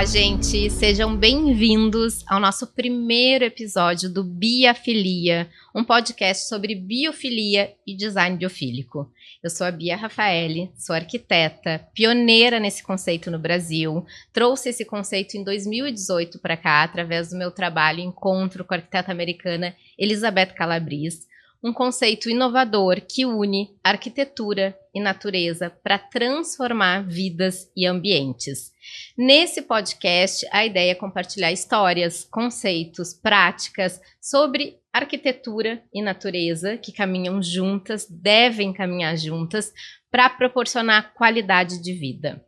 gente, sejam bem-vindos ao nosso primeiro episódio do Biafilia, um podcast sobre biofilia e design biofílico. Eu sou a Bia Rafaeli, sou arquiteta, pioneira nesse conceito no Brasil, trouxe esse conceito em 2018 para cá, através do meu trabalho Encontro com a arquiteta americana Elizabeth Calabrese, um conceito inovador que une arquitetura e natureza para transformar vidas e ambientes. Nesse podcast, a ideia é compartilhar histórias, conceitos, práticas sobre arquitetura e natureza que caminham juntas, devem caminhar juntas para proporcionar qualidade de vida.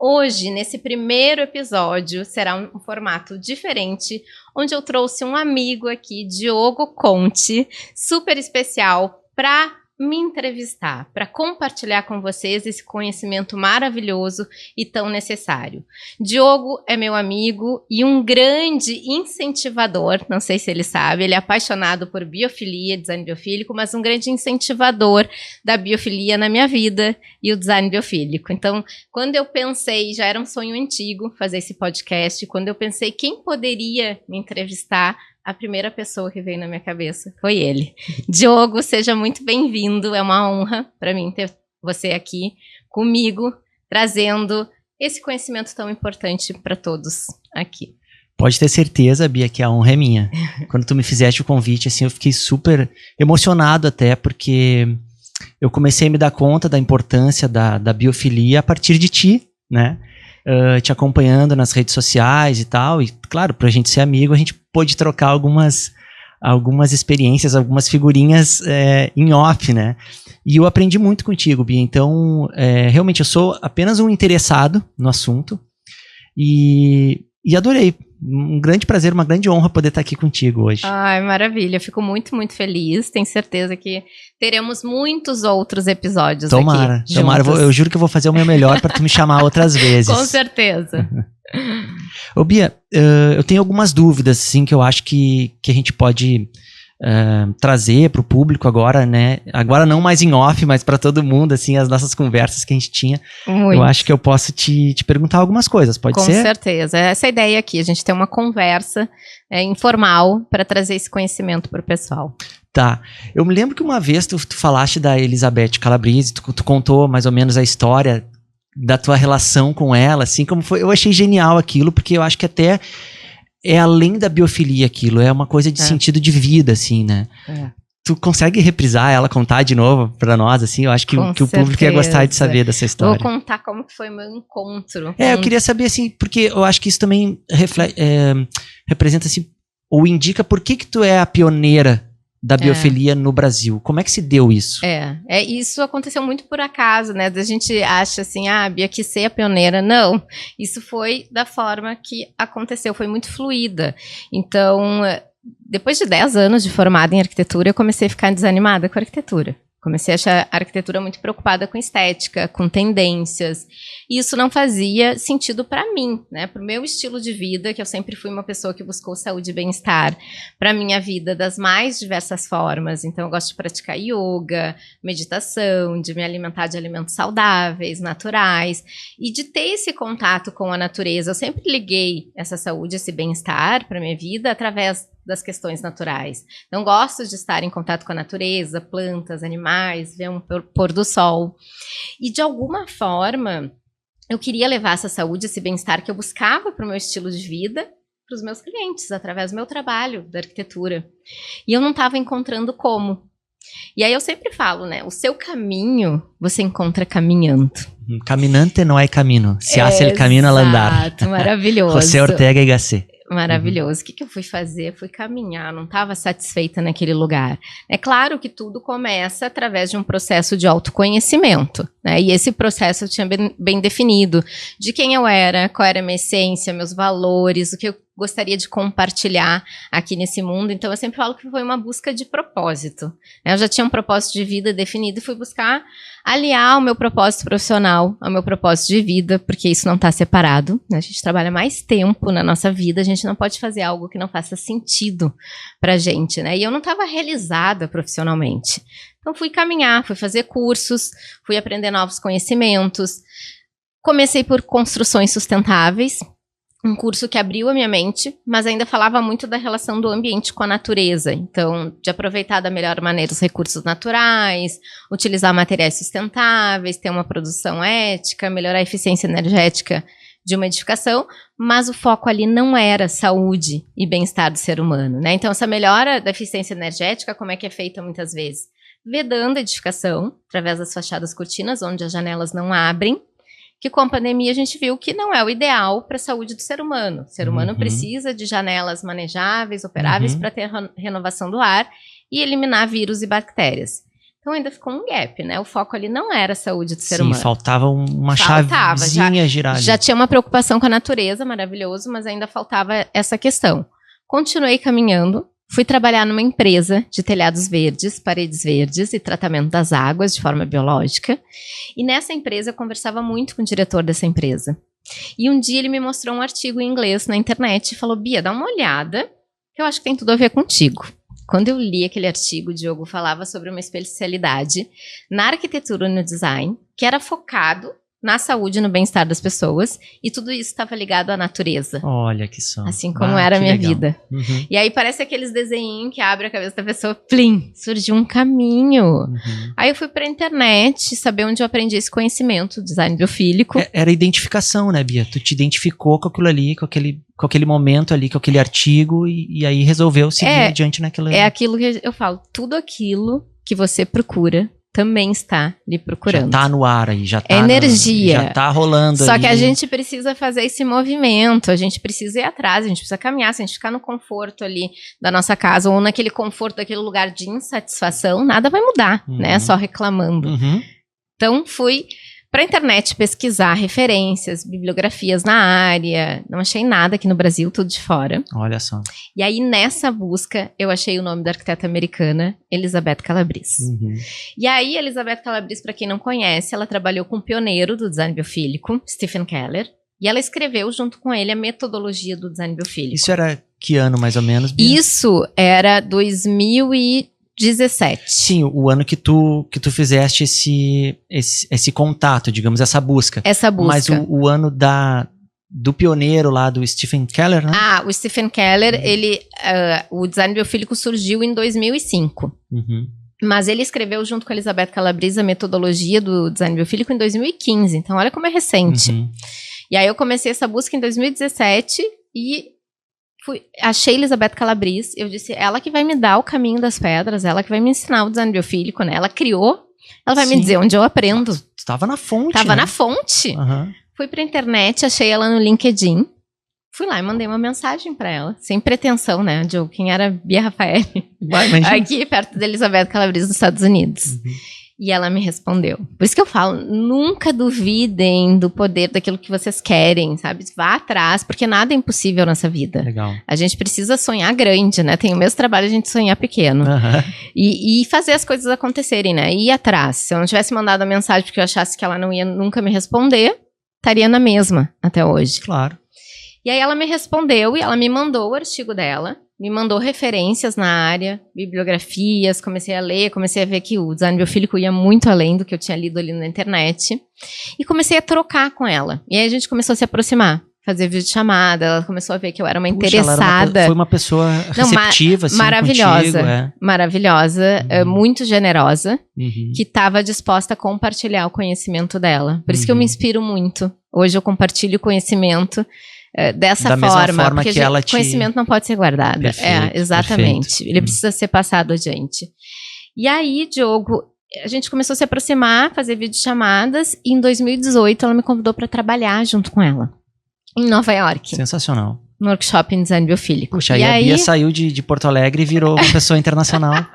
Hoje, nesse primeiro episódio, será um formato diferente, onde eu trouxe um amigo aqui, Diogo Conte, super especial, para me entrevistar, para compartilhar com vocês esse conhecimento maravilhoso e tão necessário. Diogo é meu amigo e um grande incentivador, não sei se ele sabe, ele é apaixonado por biofilia, design biofílico, mas um grande incentivador da biofilia na minha vida e o design biofílico. Então, quando eu pensei, já era um sonho antigo fazer esse podcast, quando eu pensei quem poderia me entrevistar, a primeira pessoa que veio na minha cabeça foi ele. Diogo, seja muito bem-vindo. É uma honra para mim ter você aqui comigo, trazendo esse conhecimento tão importante para todos aqui. Pode ter certeza, Bia, que a honra é minha. Quando tu me fizeste o convite, assim, eu fiquei super emocionado até, porque eu comecei a me dar conta da importância da biofilia a partir de ti, né? Te acompanhando nas redes sociais e tal, e claro, pra gente ser amigo, a gente pôde trocar algumas experiências, algumas figurinhas em off, né? E eu aprendi muito contigo, Bia, então realmente eu sou apenas um interessado no assunto e adorei. Um grande prazer, uma grande honra poder estar aqui contigo hoje. Ai, maravilha, eu fico muito, muito feliz. Tenho certeza que teremos muitos outros episódios tomara, aqui Tomara, eu juro que eu vou fazer o meu melhor para tu me chamar outras vezes. Com certeza. Ô Bia, eu tenho algumas dúvidas, assim, que eu acho que a gente pode trazer para o público agora, né? Agora não mais em off, mas para todo mundo, assim, as nossas conversas que a gente tinha. Muito. Eu acho que eu posso te perguntar algumas coisas, pode ser? Com certeza. Essa é a ideia aqui, a gente tem uma conversa informal para trazer esse conhecimento para o pessoal. Tá. Eu me lembro que uma vez tu falaste da Elizabeth Calabrese, tu contou mais ou menos a história da tua relação com ela, assim, como foi. Eu achei genial aquilo, porque eu acho que até é além da biofilia aquilo, é uma coisa de sentido de vida, assim, né? Tu consegue reprisar ela, contar de novo pra nós, assim? Eu acho que o público ia gostar de saber dessa história. Vou contar como que foi o meu encontro. Eu queria saber, assim, porque eu acho que isso também representa, assim, ou indica por que tu é a pioneira da biofilia no Brasil. Como é que se deu isso? Isso aconteceu muito por acaso, né? A gente acha assim, a Bia quis ser a pioneira. Não, isso foi da forma que aconteceu, foi muito fluida. Então, depois de 10 anos de formada em arquitetura, eu comecei a ficar desanimada com a arquitetura. Comecei a achar a arquitetura muito preocupada com estética, com tendências. E isso não fazia sentido para mim, né? Para o meu estilo de vida, que eu sempre fui uma pessoa que buscou saúde e bem-estar. Para a minha vida, das mais diversas formas. Então, eu gosto de praticar yoga, meditação, de me alimentar de alimentos saudáveis, naturais. E de ter esse contato com a natureza. Eu sempre liguei essa saúde, esse bem-estar para a minha vida através das questões naturais. Então, gosto de estar em contato com a natureza, plantas, animais, ver um pôr do sol. E, de alguma forma, eu queria levar essa saúde, esse bem-estar que eu buscava para o meu estilo de vida, para os meus clientes, através do meu trabalho da arquitetura. E eu não estava encontrando como. E aí eu sempre falo, né? O seu caminho, você encontra caminhando. Caminante não é caminho. Se hace el camino al andar. Exato, maravilhoso. José Ortega y Gasset. Maravilhoso. O que eu fui fazer? Fui caminhar, não estava satisfeita naquele lugar. É claro que tudo começa através de um processo de autoconhecimento, né? E esse processo eu tinha bem definido de quem eu era, qual era a minha essência, meus valores, o que eu gostaria de compartilhar aqui nesse mundo. Então, eu sempre falo que foi uma busca de propósito. Eu já tinha um propósito de vida definido e fui buscar aliar o meu propósito profissional ao meu propósito de vida, porque isso não está separado, né? A gente trabalha mais tempo na nossa vida, a gente não pode fazer algo que não faça sentido pra gente, né? E eu não estava realizada profissionalmente. Então, fui caminhar, fui fazer cursos, fui aprender novos conhecimentos. Comecei por construções sustentáveis. um curso que abriu a minha mente, mas ainda falava muito da relação do ambiente com a natureza. Então, de aproveitar da melhor maneira os recursos naturais, utilizar materiais sustentáveis, ter uma produção ética, melhorar a eficiência energética de uma edificação, mas o foco ali não era saúde e bem-estar do ser humano, né? Então, essa melhora da eficiência energética, como é que é feita muitas vezes? Vedando a edificação, através das fachadas cortinas, onde as janelas não abrem, que com a pandemia a gente viu que não é o ideal para a saúde do ser humano. O ser humano precisa de janelas manejáveis, operáveis, para ter a renovação do ar e eliminar vírus e bactérias. Então ainda ficou um gap, né? O foco ali não era a saúde do ser humano. Sim, faltava uma chavezinha girar ali. Já tinha uma preocupação com a natureza, maravilhoso, mas ainda faltava essa questão. Continuei caminhando. Fui trabalhar numa empresa de telhados verdes, paredes verdes e tratamento das águas de forma biológica. E nessa empresa eu conversava muito com o diretor dessa empresa. E um dia ele me mostrou um artigo em inglês na internet e falou: Bia, dá uma olhada, que eu acho que tem tudo a ver contigo. Quando eu li aquele artigo, o Diogo falava sobre uma especialidade na arquitetura e no design, que era focado na saúde e no bem-estar das pessoas, e tudo isso estava ligado à natureza. Olha que só. Assim como era a minha legal. vida. E aí parece aqueles desenhinhos que abre a cabeça da pessoa, plim, surgiu um caminho. Aí eu fui pra internet saber onde eu aprendi esse conhecimento, design biofílico. Era identificação, né, Bia? Tu te identificou com aquilo ali, com aquele momento ali, com aquele artigo, e aí resolveu seguir adiante naquilo ali. É aquilo que eu falo, tudo aquilo que você procura também está lhe procurando. Já tá no ar aí, já tá. Energia. Já tá rolando. Só ali. que a gente precisa fazer esse movimento, a gente precisa ir atrás, a gente precisa caminhar. Se a gente ficar no conforto ali da nossa casa, ou naquele conforto daquele lugar de insatisfação, nada vai mudar, né? Só reclamando. Então, fui pra internet pesquisar referências, bibliografias na área. Não achei nada aqui no Brasil, tudo de fora. Olha só. E aí, nessa busca, eu achei o nome da arquiteta americana, Elizabeth Calabrese. E aí, Elizabeth Calabrese, para quem não conhece, ela trabalhou com o pioneiro do design biofílico, Stephen Keller, e ela escreveu junto com ele a metodologia do design biofílico. Isso era que ano, mais ou menos, Bia? Isso era 2017. Sim, o ano que tu fizeste esse contato, digamos, essa busca. Essa busca. Mas o ano do pioneiro lá, do Stephen Keller, né? Ah, o Stephen Keller, o design biofílico surgiu em 2005. Mas ele escreveu junto com a Elizabeth Calabrese a metodologia do design biofílico em 2015. Então, olha como é recente. E aí eu comecei essa busca em 2017 e achei Elizabeth Calabrese. Eu disse, ela que vai me dar o caminho das pedras, ela que vai me ensinar o design biofílico, né? Ela criou, ela vai me dizer onde eu aprendo. Tu tava na fonte, Tava né? na fonte. Fui pra internet, achei ela no LinkedIn. Fui lá e mandei uma mensagem pra ela, sem pretensão, né? De quem era Bia Rafael, aqui perto da Elizabeth Calabrese, nos Estados Unidos. E ela me respondeu. Por isso que eu falo, nunca duvidem do poder daquilo que vocês querem, sabe? Vá atrás, porque nada é impossível nessa vida. Legal. A gente precisa sonhar grande, né? Tem o mesmo trabalho a gente sonhar pequeno. E fazer as coisas acontecerem, né? E ir atrás. Se eu não tivesse mandado a mensagem porque eu achasse que ela não ia nunca me responder, estaria na mesma até hoje. Claro. E aí ela me respondeu e ela me mandou o artigo dela, me mandou referências na área, bibliografias, comecei a ler, comecei a ver que o design biofílico ia muito além do que eu tinha lido ali na internet. E comecei a trocar com ela. E aí a gente começou a se aproximar, fazer videochamada, ela começou a ver que eu era uma interessada. Foi uma pessoa receptiva, assim, maravilhosa, contigo, maravilhosa, muito generosa, que estava disposta a compartilhar o conhecimento dela. Por isso que eu me inspiro muito. Hoje eu compartilho o conhecimento dessa forma, porque conhecimento não pode ser guardado. Perfeito, exatamente. Perfeito. Ele precisa ser passado adiante. E aí, Diogo, a gente começou a se aproximar, fazer videochamadas, e em 2018 ela me convidou para trabalhar junto com ela, em Nova York. Sensacional. No workshop em design biofílico. Puxa, aí a Bia saiu de Porto Alegre e virou uma pessoa internacional.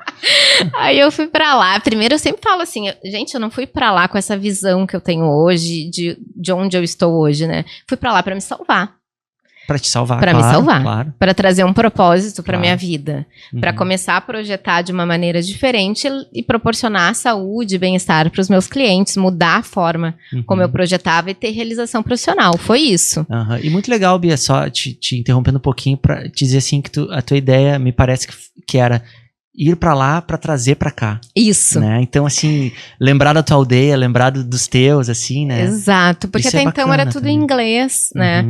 Aí eu fui pra lá. Primeiro eu sempre falo assim, gente, eu não fui pra lá com essa visão que eu tenho hoje, de onde eu estou hoje, né? Fui pra lá pra me salvar. Pra te salvar, Pra me salvar. Claro. Pra trazer um propósito pra minha vida. Pra começar a projetar de uma maneira diferente e proporcionar saúde e bem-estar pros meus clientes, mudar a forma como eu projetava e ter realização profissional. Foi isso. E muito legal, Bia, só te interrompendo um pouquinho pra dizer assim que a tua ideia me parece que era ir pra lá pra trazer pra cá. Isso. Né? Então, assim, lembrar da tua aldeia, lembrar dos teus, assim, né? Exato, porque isso até então era tudo em inglês, né?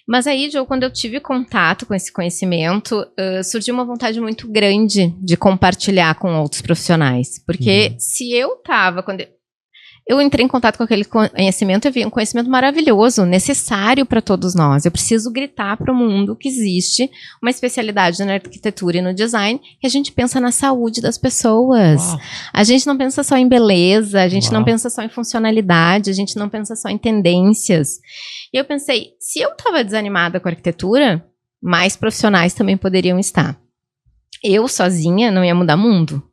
Mas aí, Joe, quando eu tive contato com esse conhecimento, surgiu uma vontade muito grande de compartilhar com outros profissionais. Porque se eu estava... Eu entrei em contato com aquele conhecimento, eu vi um conhecimento maravilhoso, necessário para todos nós. Eu preciso gritar para o mundo que existe uma especialidade na arquitetura e no design, que a gente pensa na saúde das pessoas. Uau. A gente não pensa só em beleza, a gente Uau. não pensa só em funcionalidade, a gente não pensa só em tendências. E eu pensei, se eu estava desanimada com a arquitetura, mais profissionais também poderiam estar. Eu sozinha não ia mudar mundo.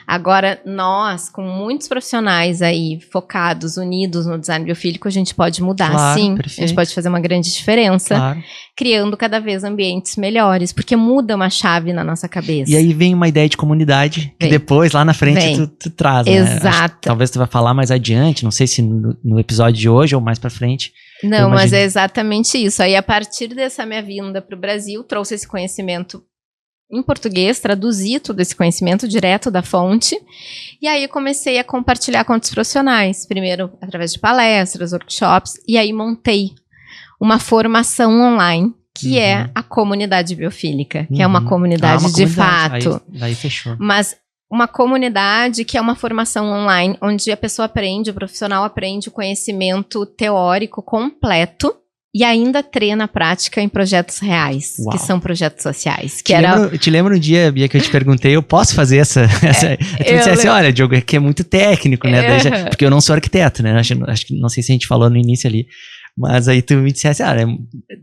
Agora, nós, com muitos profissionais aí focados, unidos no design biofílico, a gente pode mudar, claro, sim. Perfeito. A gente pode fazer uma grande diferença, claro. Criando cada vez ambientes melhores, porque muda uma chave na nossa cabeça. E aí vem uma ideia de comunidade, que depois, lá na frente, tu traz, né? Exato. Talvez tu vai falar mais adiante, não sei se no episódio de hoje ou mais pra frente. Não, mas é exatamente isso. Aí, a partir dessa minha vinda pro Brasil, trouxe esse conhecimento em português, traduzi todo esse conhecimento direto da fonte, e aí comecei a compartilhar com outros profissionais, primeiro através de palestras, workshops, e aí montei uma formação online, que é a comunidade biofílica, que é uma comunidade de fato. Aí fechou. Mas uma comunidade que é uma formação online, onde a pessoa aprende, o profissional aprende o conhecimento teórico completo, e ainda treina a prática em projetos reais, que são projetos sociais. Te lembro um dia, Bia, que eu te perguntei, eu posso fazer essa... tu me disse assim, olha, Diogo, aqui é muito técnico, né? Porque eu não sou arquiteto, né? Acho que não sei se a gente falou no início ali. Mas aí tu me dissesse,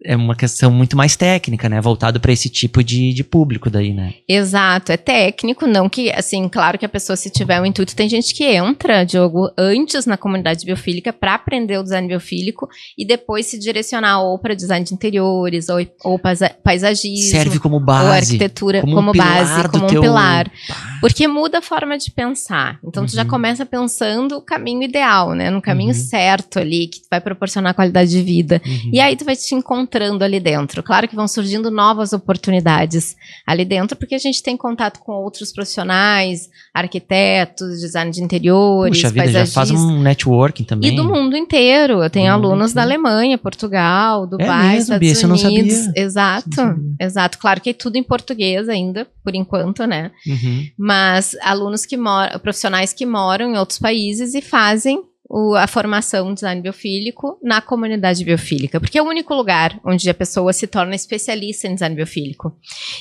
é uma questão muito mais técnica, né? Voltado para esse tipo de público daí, né? Exato, é técnico, não que, assim, claro que a pessoa, se tiver um intuito, tem gente que entra, Diogo, antes na comunidade biofílica para aprender o design biofílico e depois se direcionar ou para design de interiores, ou paisagismo. Serve como base. Ou arquitetura como base, como um pilar. Porque muda a forma de pensar. Então, tu já começa pensando o caminho ideal, né? No caminho certo ali, que vai proporcionar qualidade de vida. E aí tu vai te encontrando ali dentro. Claro que vão surgindo novas oportunidades ali dentro, porque a gente tem contato com outros profissionais, arquitetos, design de interiores, puxa vida, paisagistas. Já faz um networking também. E do mundo inteiro. Eu tenho alunos da Alemanha, Portugal, Dubai, Estados Unidos. Exato, exato. Claro que é tudo em português ainda, por enquanto, né? Mas alunos que moram, profissionais que moram em outros países e fazem a formação design biofílico na comunidade biofílica, porque é o único lugar onde a pessoa se torna especialista em design biofílico.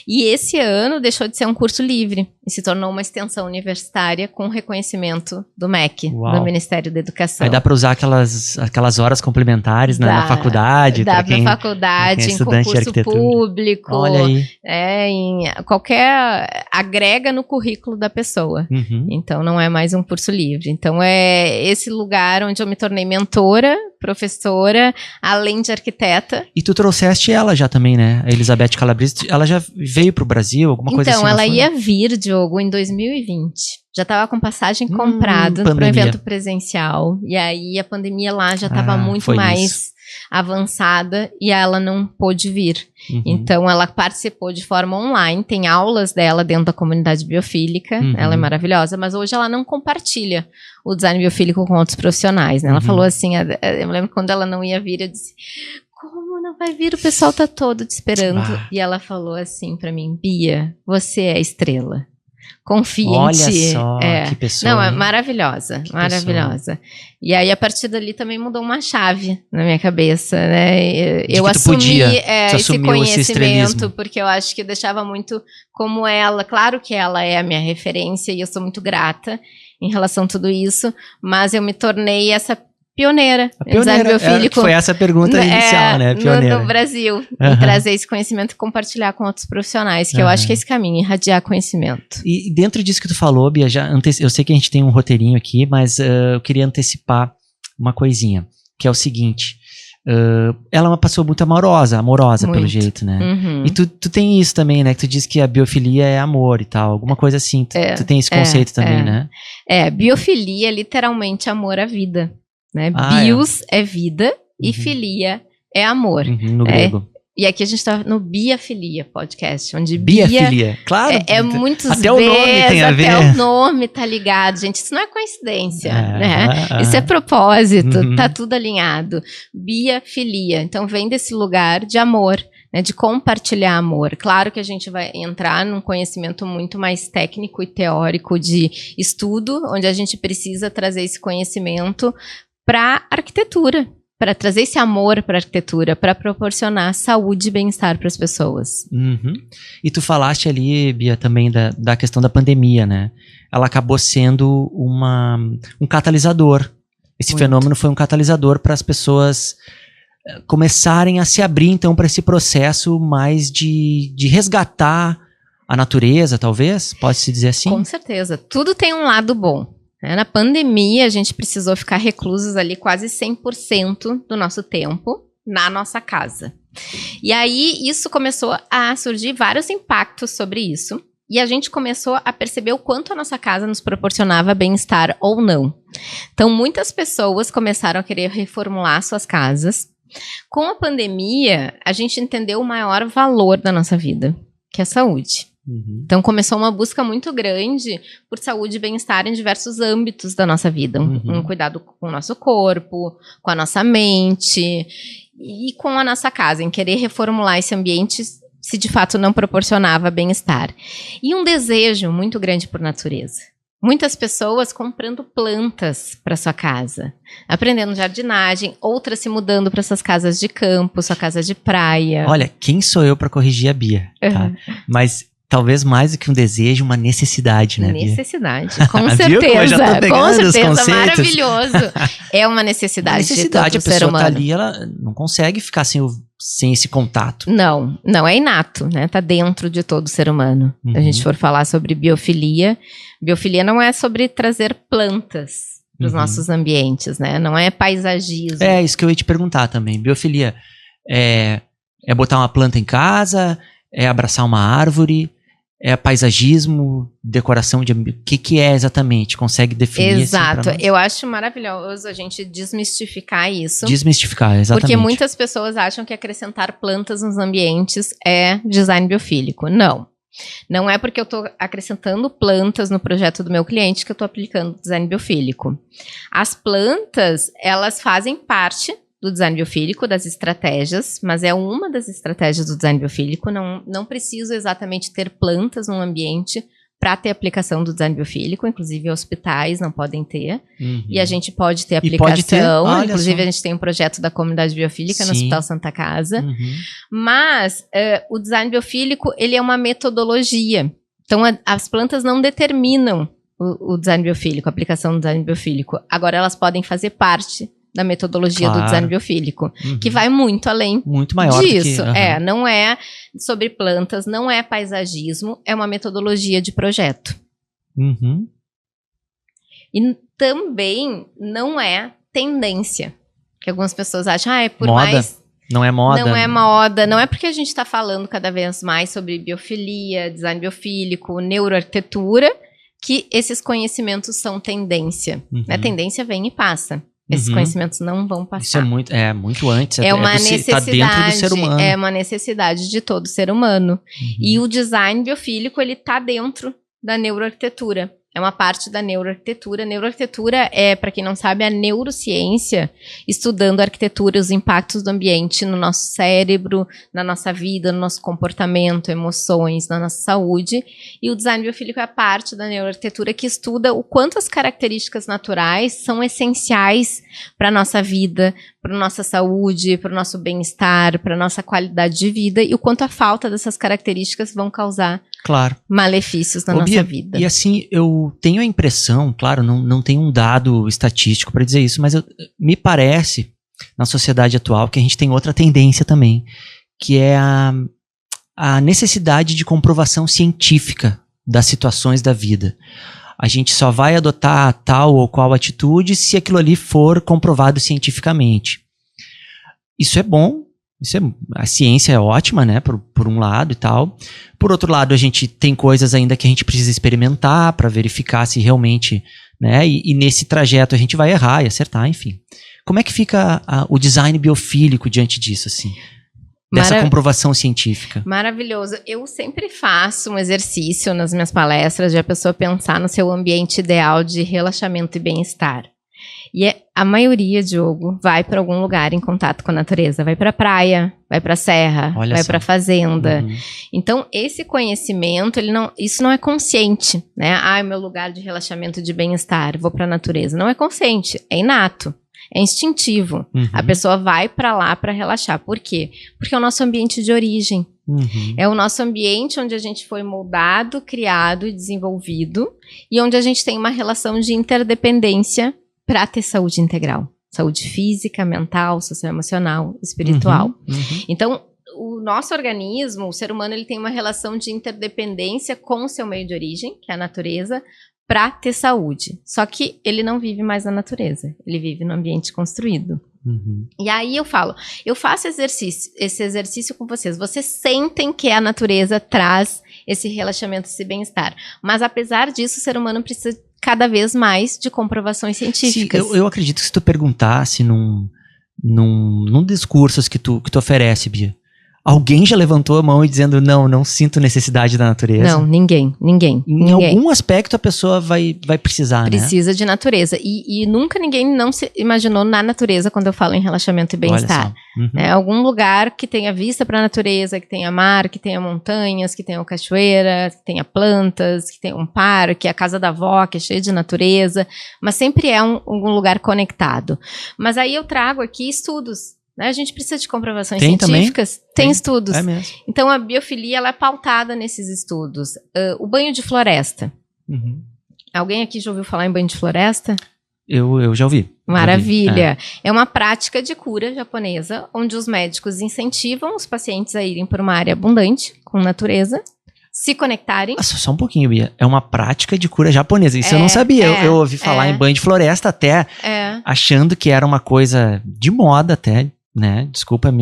E esse ano deixou de ser um curso livre e se tornou uma extensão universitária com reconhecimento do MEC, do Ministério da Educação. Aí dá para usar aquelas horas complementares na faculdade? Dá na faculdade, em concurso público, olha aí. Em qualquer... agrega no currículo da pessoa. Então não é mais um curso livre. Então é esse lugar onde eu me tornei mentora, professora, além de arquiteta. E tu trouxeste ela já também, né? A Elizabeth Calabrese, ela já veio pro Brasil, alguma coisa assim? Então, ela ia vir, Diogo, em 2020. Já estava com passagem comprada para um evento presencial. E aí a pandemia lá já estava muito mais avançada e ela não pôde vir. Então ela participou de forma online, tem aulas dela dentro da comunidade biofílica, ela é maravilhosa, mas hoje ela não compartilha o design biofílico com outros profissionais, né? Ela falou assim, eu lembro quando ela não ia vir, eu disse, como não vai vir? O pessoal tá todo te esperando. E ela falou assim pra mim, Bia, você é a estrela. Confia em ti. Olha só, que pessoa. Não, é maravilhosa, maravilhosa. Pessoa. E aí, a partir dali, também mudou uma chave na minha cabeça, né? Eu assumi esse conhecimento, porque eu acho que eu deixava muito como ela. Claro que ela é a minha referência e eu sou muito grata em relação a tudo isso, mas eu me tornei essa pioneira. Foi essa a pergunta inicial, né? Pioneira. No Brasil. Em trazer esse conhecimento e compartilhar com outros profissionais, que eu acho que é esse caminho, irradiar conhecimento. E dentro disso que tu falou, Bia, eu sei que a gente tem um roteirinho aqui, mas eu queria antecipar uma coisinha, que é o seguinte. Ela é uma pessoa muito amorosa muito. Pelo jeito, né? E tu tem isso também, né? Que tu diz que a biofilia é amor e tal, alguma coisa assim. Tu tem esse conceito também, né? Biofilia é literalmente amor à vida. Né? Bios é vida e filia é amor. No grego. E aqui a gente tá no Biafilia Podcast, onde Biafilia, claro. É muitos até o nome tem a ver. Até o nome tá ligado, gente. Isso não é coincidência, né? Isso é propósito, tá tudo alinhado. Biafilia. Então vem desse lugar de amor, né, de compartilhar amor. Claro que a gente vai entrar num conhecimento muito mais técnico e teórico de estudo, onde a gente precisa trazer esse conhecimento para arquitetura, para trazer esse amor para a arquitetura, para proporcionar saúde e bem-estar para as pessoas. E tu falaste ali, Bia, também da questão da pandemia, né? Ela acabou sendo um catalisador. Esse fenômeno foi um catalisador para as pessoas começarem a se abrir, então, para esse processo mais de resgatar a natureza, talvez? Pode-se dizer assim? Com certeza. Tudo tem um lado bom. Na pandemia, a gente precisou ficar reclusos ali quase 100% do nosso tempo na nossa casa. E aí, isso começou a surgir vários impactos sobre isso. E a gente começou a perceber o quanto a nossa casa nos proporcionava bem-estar ou não. Então, muitas pessoas começaram a querer reformular suas casas. Com a pandemia, a gente entendeu o maior valor da nossa vida, que é a saúde. Então começou uma busca muito grande por saúde e bem-estar em diversos âmbitos da nossa vida. Um cuidado com o nosso corpo, com a nossa mente e com a nossa casa, em querer reformular esse ambiente se de fato não proporcionava bem-estar. E um desejo muito grande por natureza. Muitas pessoas comprando plantas para sua casa, aprendendo jardinagem, outras se mudando para suas casas de campo, sua casa de praia. Olha, quem sou eu para corrigir a Bia, tá? Mas talvez mais do que um desejo, uma necessidade, né, Bia? Necessidade, com certeza. Com certeza, maravilhoso. É uma necessidade de todo a ser pessoa humano. Tá ali, ela não consegue ficar sem esse contato. Não é inato, né? Tá dentro de todo ser humano. Se a gente for falar sobre biofilia não é sobre trazer plantas para os nossos ambientes, né? Não é paisagismo. É isso que eu ia te perguntar também. Biofilia é botar uma planta em casa, é abraçar uma árvore, é paisagismo, decoração de ambiente. O que é exatamente? Consegue definir? Exato. Assim, eu acho maravilhoso a gente desmistificar isso. Desmistificar, exatamente. Porque muitas pessoas acham que acrescentar plantas nos ambientes é design biofílico. Não é porque eu estou acrescentando plantas no projeto do meu cliente que eu estou aplicando design biofílico. As plantas, elas fazem parte do design biofílico, das estratégias, mas é uma das estratégias do design biofílico. Não preciso exatamente ter plantas num ambiente para ter aplicação do design biofílico, inclusive hospitais não podem ter, e a gente pode ter aplicação, inclusive a gente tem um projeto da comunidade biofílica no Hospital Santa Casa, mas o design biofílico, ele é uma metodologia, então as plantas não determinam o design biofílico, a aplicação do design biofílico, agora elas podem fazer parte da metodologia do design biofílico, que vai muito além muito maior disso. Do que, não é sobre plantas, não é paisagismo, é uma metodologia de projeto. E também não é tendência, que algumas pessoas acham, moda. Não é moda. Não é moda, não é porque a gente está falando cada vez mais sobre biofilia, design biofílico, neuroarquitetura, que esses conhecimentos são tendência. A tendência vem e passa. Esses conhecimentos não vão passar. Isso é muito antes. É uma necessidade. Tá dentro do ser humano. É uma necessidade de todo ser humano. E o design biofílico, ele tá dentro da neuroarquitetura. É uma parte da neuroarquitetura. Neuroarquitetura é, para quem não sabe, a neurociência estudando a arquitetura, os impactos do ambiente no nosso cérebro, na nossa vida, no nosso comportamento, emoções, na nossa saúde. E o design biofílico é a parte da neuroarquitetura que estuda o quanto as características naturais são essenciais para a nossa vida, para a nossa saúde, para o nosso bem-estar, para a nossa qualidade de vida e o quanto a falta dessas características vão causar malefícios na nossa vida. E assim, eu tenho a impressão, claro, não tenho um dado estatístico para dizer isso, mas me parece, na sociedade atual, que a gente tem outra tendência também, que é a necessidade de comprovação científica das situações da vida. A gente só vai adotar tal ou qual atitude se aquilo ali for comprovado cientificamente. Isso é bom. A ciência é ótima, né, por um lado e tal. Por outro lado, a gente tem coisas ainda que a gente precisa experimentar para verificar se realmente, né, e nesse trajeto a gente vai errar e acertar, enfim. Como é que fica o design biofílico diante disso, assim? dessa comprovação científica. Maravilhoso. Eu sempre faço um exercício nas minhas palestras de a pessoa pensar no seu ambiente ideal de relaxamento e bem-estar. E a maioria, Diogo, vai para algum lugar em contato com a natureza. Vai para a praia, vai para a serra, vai para a fazenda. Então, esse conhecimento, isso não é consciente, né? O meu lugar de relaxamento, de bem-estar, vou para a natureza. Não é consciente, é inato. É instintivo. A pessoa vai para lá para relaxar. Por quê? Porque é o nosso ambiente de origem. É o nosso ambiente onde a gente foi moldado, criado e desenvolvido. E onde a gente tem uma relação de interdependência para ter saúde integral. Saúde física, mental, socioemocional, espiritual. Então, o nosso organismo, o ser humano, ele tem uma relação de interdependência com o seu meio de origem, que é a natureza, para ter saúde. Só que ele não vive mais na natureza, ele vive no ambiente construído. E aí eu faço esse exercício com vocês. Vocês sentem que a natureza traz esse relaxamento, esse bem-estar. Mas apesar disso, o ser humano precisa cada vez mais de comprovações científicas. Sim, eu acredito que se tu perguntasse num discurso que tu oferece, Bia, alguém já levantou a mão e dizendo, não sinto necessidade da natureza? Não, ninguém. Em algum aspecto a pessoa vai precisar, né? Precisa de natureza. E nunca ninguém não se imaginou na natureza quando eu falo em relaxamento e bem-estar. Algum lugar que tenha vista para a natureza, que tenha mar, que tenha montanhas, que tenha cachoeira, que tenha plantas, que tenha um parque, a casa da avó, que é cheia de natureza. Mas sempre é algum lugar conectado. Mas aí eu trago aqui estudos. A gente precisa de comprovações científicas. Tem estudos. É mesmo. Então, a biofilia ela é pautada nesses estudos. O banho de floresta. Alguém aqui já ouviu falar em banho de floresta? Eu já ouvi. Maravilha. É uma prática de cura japonesa, onde os médicos incentivam os pacientes a irem para uma área abundante, com natureza, se conectarem. Só um pouquinho, Bia. É uma prática de cura japonesa. Isso eu não sabia. Eu ouvi falar em banho de floresta até, achando que era uma coisa de moda até, né? Desculpa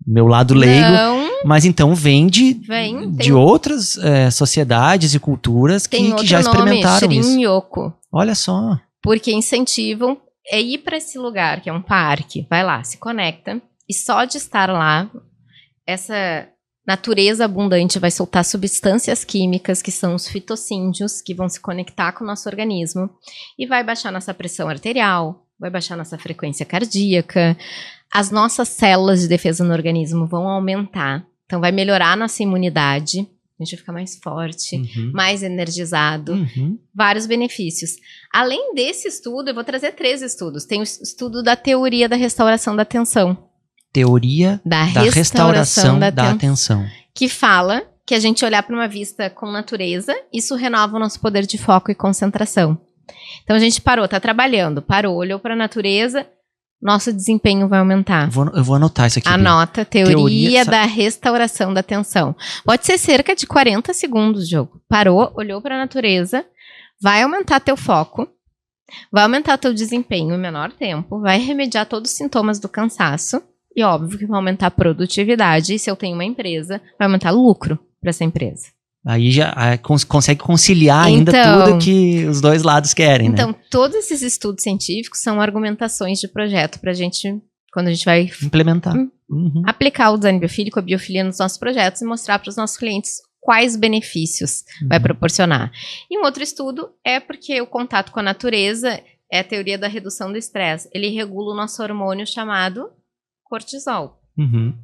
meu lado leigo. Não. Mas então vem de outras sociedades e culturas que já experimentaram isso. Shin-yoku. Olha só. Porque incentivam ir para esse lugar, que é um parque. Vai lá, se conecta. E só de estar lá, essa natureza abundante vai soltar substâncias químicas, que são os fitossídeos, que vão se conectar com o nosso organismo. E vai baixar nossa pressão arterial, vai baixar nossa frequência cardíaca. As nossas células de defesa no organismo vão aumentar. Então, vai melhorar a nossa imunidade. A gente vai ficar mais forte, mais energizado. Vários benefícios. Além desse estudo, eu vou trazer 3 estudos. Tem o estudo da teoria da restauração da atenção. Teoria da restauração da atenção. Que fala que a gente olhar para uma vista com natureza, isso renova o nosso poder de foco e concentração. Então, a gente tá trabalhando, olhou para a natureza, nosso desempenho vai aumentar. Eu vou anotar isso aqui. Anota, teoria da restauração da atenção. Pode ser cerca de 40 segundos, Diogo. Parou, olhou para a natureza, vai aumentar teu foco, vai aumentar teu desempenho em menor tempo, vai remediar todos os sintomas do cansaço e, óbvio, que vai aumentar a produtividade. E se eu tenho uma empresa, vai aumentar lucro para essa empresa. Aí já consegue conciliar ainda tudo que os dois lados querem, então, né? Todos esses estudos científicos são argumentações de projeto pra gente, quando a gente vai implementar, aplicar o design biofílico, a biofilia nos nossos projetos e mostrar para os nossos clientes quais benefícios vai proporcionar. E um outro estudo é porque o contato com a natureza é a teoria da redução do estresse. Ele regula o nosso hormônio chamado cortisol.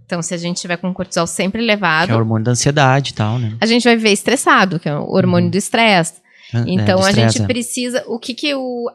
Então, se a gente tiver com o cortisol sempre elevado... Que é o hormônio da ansiedade e tal, né? A gente vai viver estressado, que é o hormônio do estresse. Então, a gente precisa... O que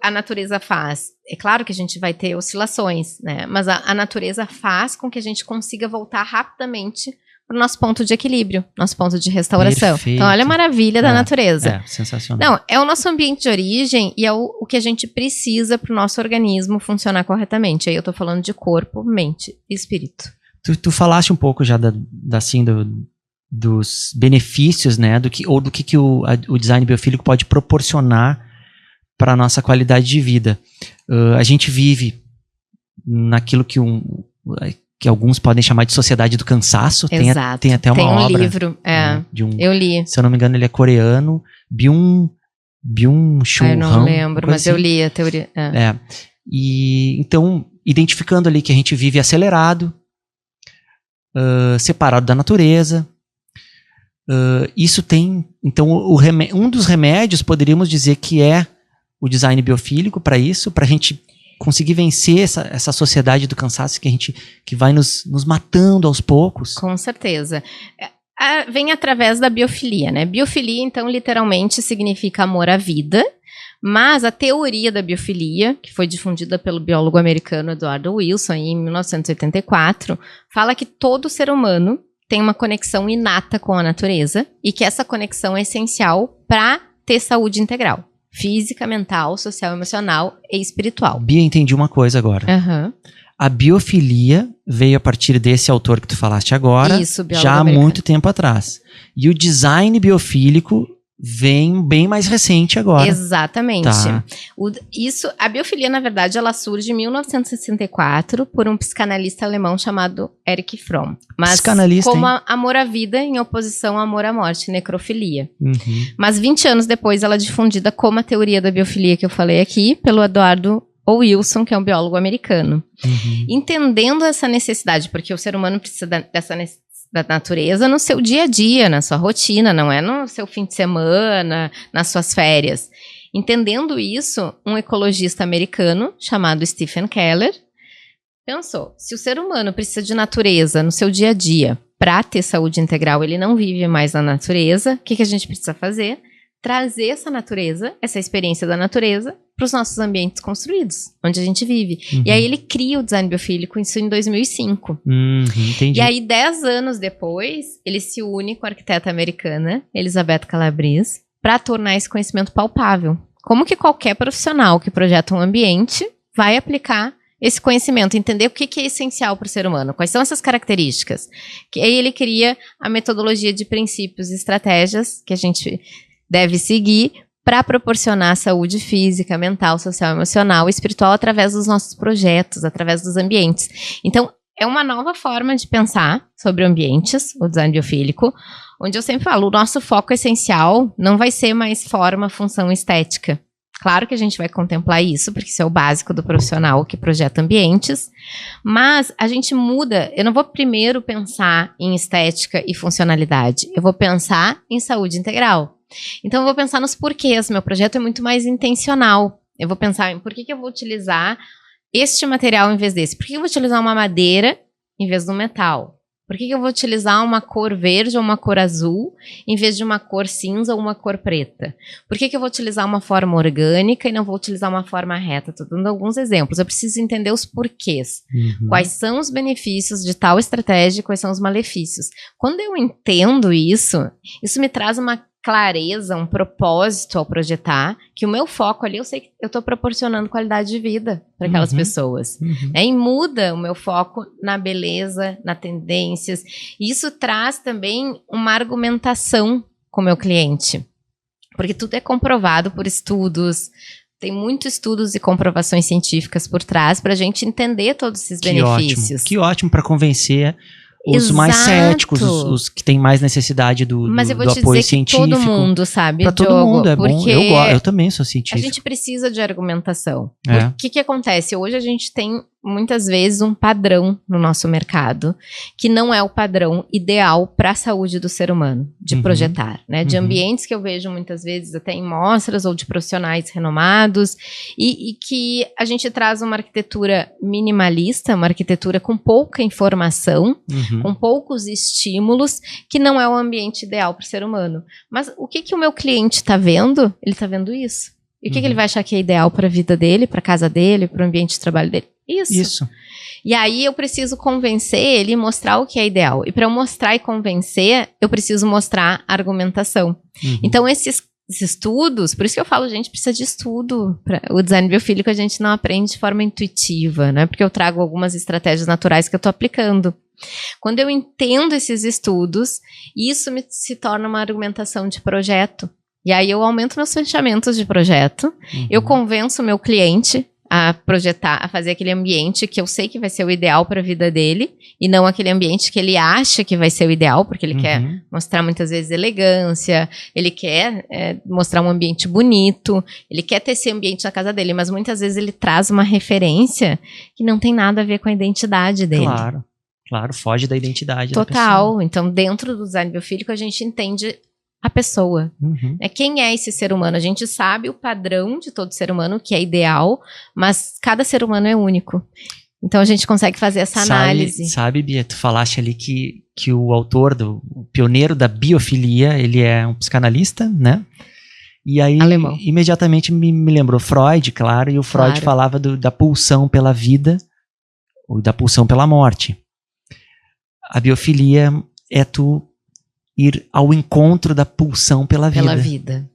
a natureza faz? É claro que a gente vai ter oscilações, né? Mas a natureza faz com que a gente consiga voltar rapidamente para o nosso ponto de equilíbrio, nosso ponto de restauração. Perfeito. Então, olha a maravilha da natureza. Sensacional. Não, é o nosso ambiente de origem e é o que a gente precisa para o nosso organismo funcionar corretamente. Aí eu tô falando de corpo, mente e espírito. Tu falaste um pouco já dos benefícios, né, do que o design biofílico pode proporcionar para a nossa qualidade de vida. A gente vive naquilo que alguns podem chamar de sociedade do cansaço. Exato. Tem até uma obra. Tem um livro, né, eu li. Se eu não me engano, ele é coreano, Byung-Chul Han. Eu não lembro, mas assim. Eu li a teoria. E então, identificando ali que a gente vive acelerado, separado da natureza. Isso tem... Então, um dos remédios, poderíamos dizer que é o design biofílico para isso, para a gente conseguir vencer essa sociedade do cansaço que vai nos matando aos poucos. Com certeza. Vem através da biofilia, né? Biofilia, então, literalmente significa amor à vida, mas a teoria da biofilia, que foi difundida pelo biólogo americano Eduardo Wilson em 1984, fala que todo ser humano tem uma conexão inata com a natureza e que essa conexão é essencial para ter saúde integral. Física, mental, social, emocional e espiritual. Bia, entendi uma coisa agora. Uhum. A biofilia veio a partir desse autor que tu falaste agora, Isso, já há muito tempo atrás. E o design biofílico vem bem mais recente agora. Exatamente. Tá. A biofilia, na verdade, ela surge em 1964 por um psicanalista alemão chamado Erich Fromm. Mas psicanalista, como hein? amor à vida em oposição ao amor à morte, necrofilia. Uhum. Mas 20 anos depois, ela é difundida como a teoria da biofilia que eu falei aqui, pelo Eduardo Wilson, que é um biólogo americano. Uhum. Entendendo essa necessidade, porque o ser humano precisa dessa necessidade da natureza no seu dia a dia, na sua rotina, não é no seu fim de semana, nas suas férias. Entendendo isso, um ecologista americano chamado Stephen Keller pensou, se o ser humano precisa de natureza no seu dia a dia para ter saúde integral, ele não vive mais na natureza, o que a gente precisa fazer? Trazer essa natureza, essa experiência da natureza, para os nossos ambientes construídos, onde a gente vive. Uhum. E aí ele cria o design biofílico, isso em 2005. Entendi. E aí, 10 anos depois, ele se une com a arquiteta americana, Elizabeth Calabrese, para tornar esse conhecimento palpável. Como que qualquer profissional que projeta um ambiente vai aplicar esse conhecimento, entender o que é essencial para o ser humano, quais são essas características. Que aí ele cria a metodologia de princípios e estratégias que a gente deve seguir para proporcionar saúde física, mental, social, emocional e espiritual através dos nossos projetos, através dos ambientes. Então, é uma nova forma de pensar sobre ambientes, o design biofílico, onde eu sempre falo, o nosso foco essencial não vai ser mais forma, função, estética. Claro que a gente vai contemplar isso, porque isso é o básico do profissional que projeta ambientes, mas a gente muda, eu não vou primeiro pensar em estética e funcionalidade, eu vou pensar em saúde integral. Então, eu vou pensar nos porquês. Meu projeto é muito mais intencional. Eu vou pensar em por que eu vou utilizar este material em vez desse. Por que eu vou utilizar uma madeira em vez do metal? Por que eu vou utilizar uma cor verde ou uma cor azul em vez de uma cor cinza ou uma cor preta? Por que eu vou utilizar uma forma orgânica e não vou utilizar uma forma reta? Estou dando alguns exemplos. Eu preciso entender os porquês. Uhum. Quais são os benefícios de tal estratégia e quais são os malefícios. Quando eu entendo isso me traz uma clareza, um propósito ao projetar, que o meu foco ali, eu sei que eu estou proporcionando qualidade de vida para aquelas pessoas. Uhum. E muda o meu foco na beleza, nas tendências. E isso traz também uma argumentação com o meu cliente. Porque tudo é comprovado por estudos, tem muitos estudos e comprovações científicas por trás para a gente entender todos esses benefícios. Que ótimo para convencer os Exato. Mais céticos, os que têm mais necessidade do Mas eu vou te apoio dizer científico. que todo mundo sabe, Para todo Diogo, mundo, é bom. porque Eu também sou a científico. gente precisa de argumentação. É. O que acontece? Hoje a gente tem muitas vezes um padrão no nosso mercado que não é o padrão ideal para a saúde do ser humano, de projetar, né? De ambientes que eu vejo muitas vezes até em mostras ou de profissionais renomados e que a gente traz uma arquitetura minimalista, uma arquitetura com pouca informação, com poucos estímulos, que não é o ambiente ideal para o ser humano. Mas o que o meu cliente está vendo? Ele está vendo isso. E o que ele vai achar que é ideal para a vida dele, para a casa dele, para o ambiente de trabalho dele? Isso. E aí eu preciso convencer ele e mostrar o que é ideal. E para eu mostrar e convencer, eu preciso mostrar a argumentação. Então esses estudos, por isso que eu falo, gente, precisa de estudo. O design biofílico a gente não aprende de forma intuitiva, né? Porque eu trago algumas estratégias naturais que eu estou aplicando. Quando eu entendo esses estudos, isso se torna uma argumentação de projeto. E aí eu aumento meus fechamentos de projeto, eu convenço o meu cliente a projetar, a fazer aquele ambiente que eu sei que vai ser o ideal para a vida dele, e não aquele ambiente que ele acha que vai ser o ideal, porque ele quer mostrar muitas vezes elegância, ele quer mostrar um ambiente bonito, ele quer ter esse ambiente na casa dele, mas muitas vezes ele traz uma referência que não tem nada a ver com a identidade dele. Claro. Claro, foge da identidade da pessoa. Total. Então, dentro do design biofílico, a gente entende a pessoa. Uhum. Quem é esse ser humano? A gente sabe o padrão de todo ser humano, que é ideal, mas cada ser humano é único. Então, a gente consegue fazer essa análise. Sabe, Bia, tu falaste ali que o autor, o pioneiro da biofilia, ele é um psicanalista, né? E aí, alemão. Imediatamente me lembrou Freud, claro, e o Freud falava da pulsão pela vida ou da pulsão pela morte. A biofilia é tu ir ao encontro da pulsão pela vida. Pela vida.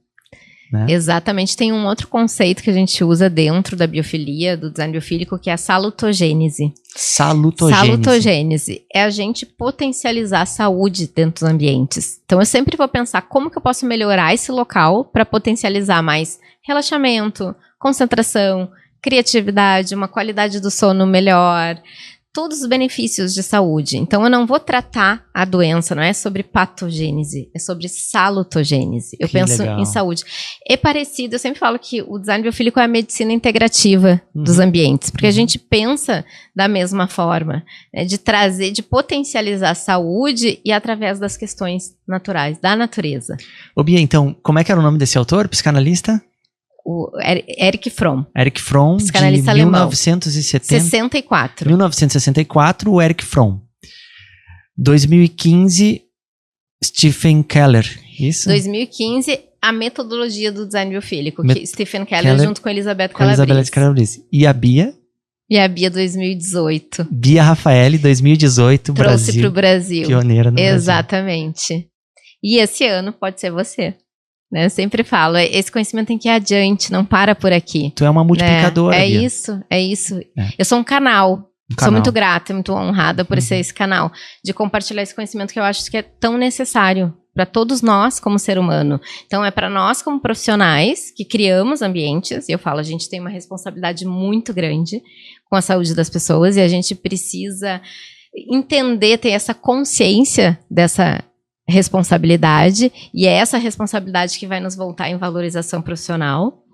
Né? Exatamente. Tem um outro conceito que a gente usa dentro da biofilia, do design biofílico, que é a salutogênese. Salutogênese é a gente potencializar a saúde dentro dos ambientes. Então, eu sempre vou pensar como que eu posso melhorar esse local para potencializar mais relaxamento, concentração, criatividade, uma qualidade do sono melhor, todos os benefícios de saúde. Então, eu não vou tratar a doença, não é sobre patogênese, é sobre salutogênese. Eu penso em saúde. É parecido, eu sempre falo que o design biofílico é a medicina integrativa dos ambientes, porque a gente pensa da mesma forma, né, de trazer, de potencializar a saúde e através das questões naturais, da natureza. Ô Bia, então, como é que era o nome desse autor, psicanalista? O Erich Fromm. Erich Fromm, psicanalista de alemão. 1964, o Erich Fromm. 2015, Stephen Keller, isso? 2015, a metodologia do design biofílico, que Stephen Keller junto com Elizabeth Calabrese. E a Bia? E a Bia 2018. Bia Raffaelli, 2018, trouxe para o Brasil. Pioneira no Brasil. Exatamente. E esse ano pode ser você. Eu sempre falo, esse conhecimento tem que ir adiante, não para por aqui. Tu é uma multiplicadora, É Bia. isso. Eu sou um canal. Sou muito grata, muito honrada por ser esse canal, de compartilhar esse conhecimento que eu acho que é tão necessário para todos nós como ser humano. Então, é para nós como profissionais que criamos ambientes, e eu falo, a gente tem uma responsabilidade muito grande com a saúde das pessoas, e a gente precisa entender, ter essa consciência dessa responsabilidade, e é essa responsabilidade que vai nos voltar em valorização profissional,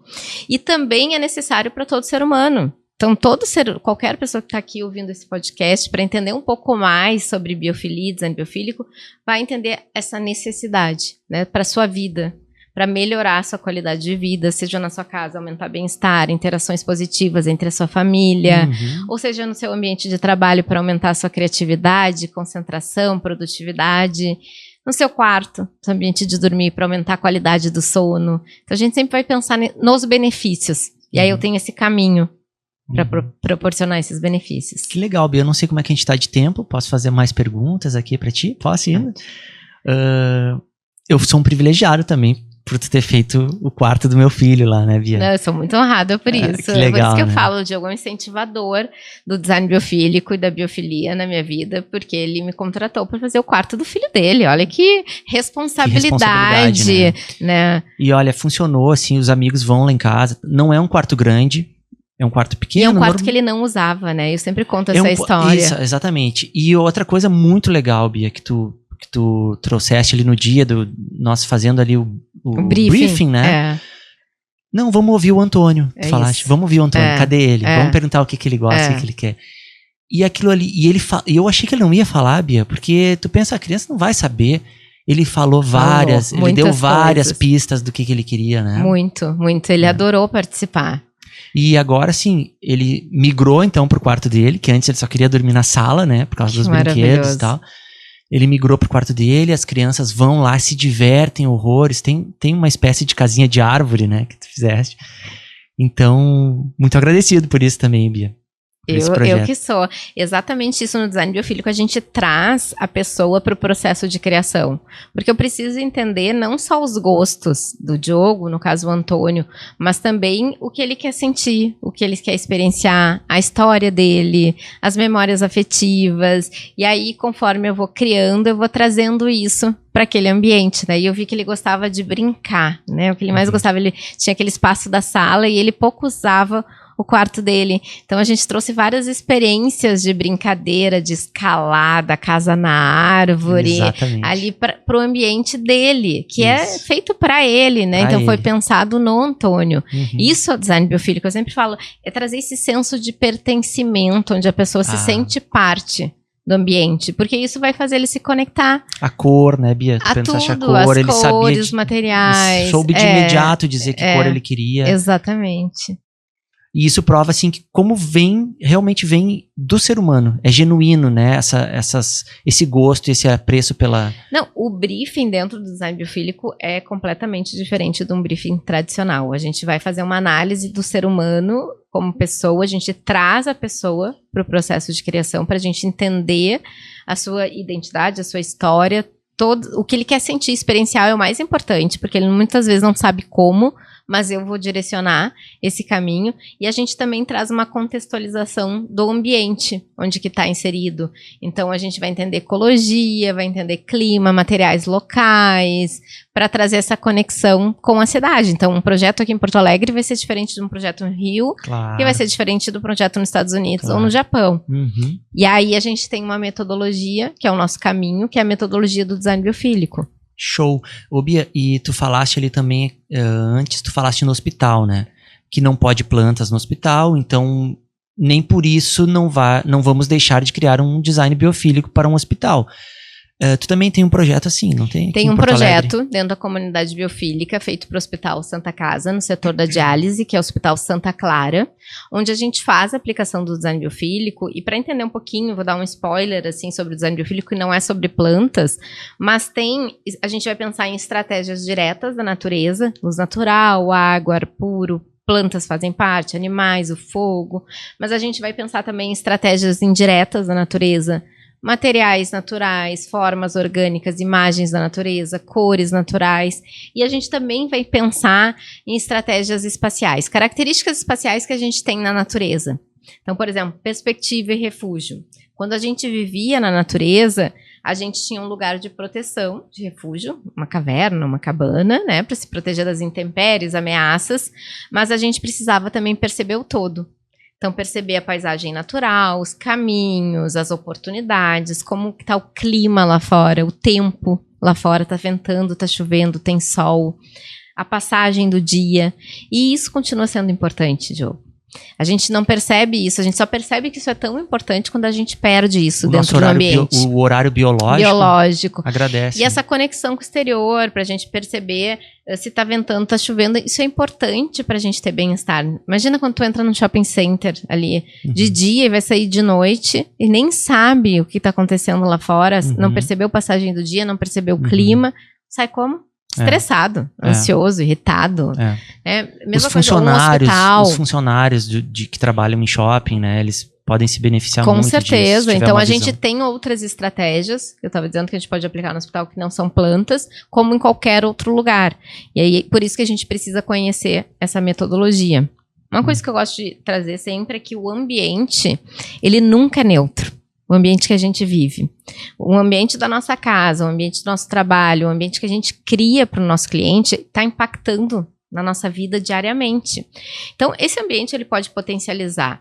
e também é necessário para todo ser humano. Então, qualquer pessoa que está aqui ouvindo esse podcast, para entender um pouco mais sobre biofilia e design biofílico, vai entender essa necessidade, né, para a sua vida, para melhorar a sua qualidade de vida, seja na sua casa, aumentar bem-estar, interações positivas entre a sua família, ou seja no seu ambiente de trabalho, para aumentar a sua criatividade, concentração, produtividade, no seu quarto, no seu ambiente de dormir, para aumentar a qualidade do sono. Então, a gente sempre vai pensar nos benefícios. E aí eu tenho esse caminho para proporcionar esses benefícios. Que legal, Bia. Eu não sei como é que a gente está de tempo. Posso fazer mais perguntas aqui para ti? Posso ainda? Eu sou um privilegiado também por tu ter feito o quarto do meu filho lá, né, Bia? Não, eu sou muito honrada por isso. Que legal, por isso que eu né? falo, o Diogo é um incentivador do design biofílico e da biofilia na minha vida, porque ele me contratou para fazer o quarto do filho dele. Olha que responsabilidade, né? E olha, funcionou, assim, os amigos vão lá em casa. Não é um quarto grande, é um quarto pequeno. E é um quarto que ele não usava, né? Eu sempre conto essa história. Isso, exatamente. E outra coisa muito legal, Bia, que tu trouxeste ali no dia do nós fazendo ali o briefing, né? Não, vamos ouvir o Antônio. Tu falaste, vamos ouvir o Antônio, cadê ele? Vamos perguntar o que ele gosta, o que ele quer. E aquilo ali, e eu achei que ele não ia falar, Bia, porque tu pensa, a criança não vai saber. Ele falou ele deu várias pistas do que ele queria, né? Muito. Ele adorou participar. E agora, sim, ele migrou então pro quarto dele, que antes ele só queria dormir na sala, né? Por causa dos brinquedos e tal. Ele migrou pro quarto dele, as crianças vão lá, se divertem horrores. Tem uma espécie de casinha de árvore, né, que tu fizeste. Então, muito agradecido por isso também, Bia. Eu que sou. Exatamente isso no design biofílico, a gente traz a pessoa para o processo de criação. Porque eu preciso entender não só os gostos do Diogo, no caso o Antônio, mas também o que ele quer sentir, o que ele quer experienciar, a história dele, as memórias afetivas. E aí, conforme eu vou criando, eu vou trazendo isso para aquele ambiente, né? E eu vi que ele gostava de brincar, né? O que ele mais gostava, ele tinha aquele espaço da sala e ele pouco usava o quarto dele. Então a gente trouxe várias experiências de brincadeira, de escalada, casa na árvore, ali para o ambiente dele, que é feito para ele, né? Então foi pensado no Antônio. Isso é o design biofílico, eu sempre falo, é trazer esse senso de pertencimento, onde a pessoa se sente parte do ambiente, porque isso vai fazer ele se conectar A cor, né, Bia? Tu a pensaste tudo, a cor, as ele sabia cores, os materiais. soube de imediato dizer que cor ele queria. Exatamente. E isso prova, assim, que como realmente vem do ser humano. É genuíno, né? Esse gosto, esse apreço pela... Não, o briefing dentro do design biofílico é completamente diferente de um briefing tradicional. A gente vai fazer uma análise do ser humano como pessoa, a gente traz a pessoa para o processo de criação para a gente entender a sua identidade, a sua história, todo o que ele quer sentir, experiencial é o mais importante, porque ele muitas vezes não sabe como, mas eu vou direcionar esse caminho. E a gente também traz uma contextualização do ambiente onde que está inserido. Então, a gente vai entender ecologia, vai entender clima, materiais locais, para trazer essa conexão com a cidade. Então, um projeto aqui em Porto Alegre vai ser diferente de um projeto no Rio, Claro. que vai ser diferente do projeto nos Estados Unidos Claro. ou no Japão. Uhum. E aí, a gente tem uma metodologia, que é o nosso caminho, que é a metodologia do design biofílico. Show. Ô, Bia, e tu falaste ali também, antes tu falaste no hospital, né? Que não pode plantas no hospital, então nem por isso não vamos deixar de criar um design biofílico para um hospital. Tu também tem um projeto assim, não tem? Tem um projeto dentro da comunidade biofílica feito para o Hospital Santa Casa, no setor da diálise, que é o Hospital Santa Clara, onde a gente faz a aplicação do design biofílico. E para entender um pouquinho, vou dar um spoiler assim sobre o design biofílico, que não é sobre plantas, mas a gente vai pensar em estratégias diretas da natureza, luz natural, água, ar puro, plantas fazem parte, animais, o fogo, mas a gente vai pensar também em estratégias indiretas da natureza, materiais naturais, formas orgânicas, imagens da natureza, cores naturais. E a gente também vai pensar em estratégias espaciais, características espaciais que a gente tem na natureza. Então, por exemplo, perspectiva e refúgio. Quando a gente vivia na natureza, a gente tinha um lugar de proteção, de refúgio, uma caverna, uma cabana, né, para se proteger das intempéries, ameaças, mas a gente precisava também perceber o todo. Então, perceber a paisagem natural, os caminhos, as oportunidades, como está o clima lá fora, o tempo lá fora, está ventando, está chovendo, tem sol, a passagem do dia. E isso continua sendo importante, Diogo. A gente não percebe isso, a gente só percebe que isso é tão importante quando a gente perde isso dentro do ambiente. O horário biológico agradece. E essa conexão com o exterior, para a gente perceber se está ventando, está chovendo, isso é importante para a gente ter bem-estar. Imagina quando tu entra num shopping center ali de dia e vai sair de noite e nem sabe o que está acontecendo lá fora, não percebeu a passagem do dia, não percebeu o clima, sai como? Estressado, ansioso, irritado. Mesma coisa no hospital. Os funcionários que trabalham em shopping, né? Eles podem se beneficiar muito disso. Com certeza. Então, a gente tem outras estratégias, que eu estava dizendo que a gente pode aplicar no hospital, que não são plantas, como em qualquer outro lugar. E aí, por isso que a gente precisa conhecer essa metodologia. Uma coisa que eu gosto de trazer sempre é que o ambiente, ele nunca é neutro. O ambiente que a gente vive. O ambiente da nossa casa, o ambiente do nosso trabalho, o ambiente que a gente cria para o nosso cliente está impactando na nossa vida diariamente. Então, esse ambiente ele pode potencializar